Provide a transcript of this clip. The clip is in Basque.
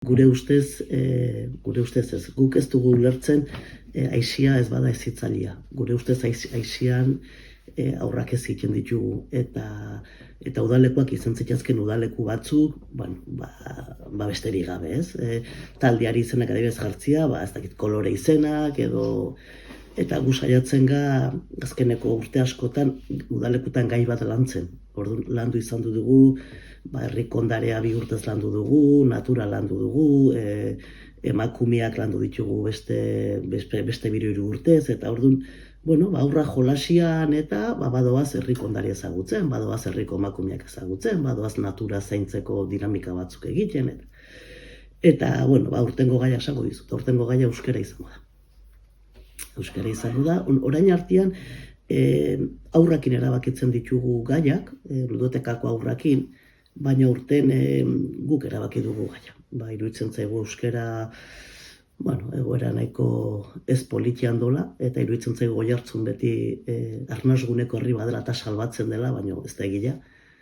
Gure ustez ez, guk ez dugu ulertzen aisia ez bada ezitzalia. Gure ustez aisian aurrak ez egiten ditugu eta udalekuak izan zitazken udaleku batzuk, besterik gabe, ez? Taldeari izenak adibidez jartzia, ez dakit kolore izenak edo eta gu saiatzen ga azkeneko urte askotan udalekutan gai bat lantzen. Orduan landu izan dugu, herriko ondarea 2 urtez landu dugu, natura landu dugu, emakumeak landu ditugu beste 2-3 urtez, eta orduan, aurra jolasian eta badoaz herriko ondarea ezagutzen, badoaz herriko emakumeak ezagutzen, badoaz natura zaintzeko dinamika batzuk egiten, eta aurtengo gaia esango dizut, aurtengo gaia euskara izango da. Euskara izango da, orain artean aurrakin erabakitzen ditugu gaiak, ludotekako aurrakin, baina urten guk erabaki dugu gaia. Iruditzen zaigu euskara egoera nahiko ez politian dola, eta iruditzen zaigu Oiartzun beti arnasguneko herri badela eta salbatzen dela, baina ez da egia.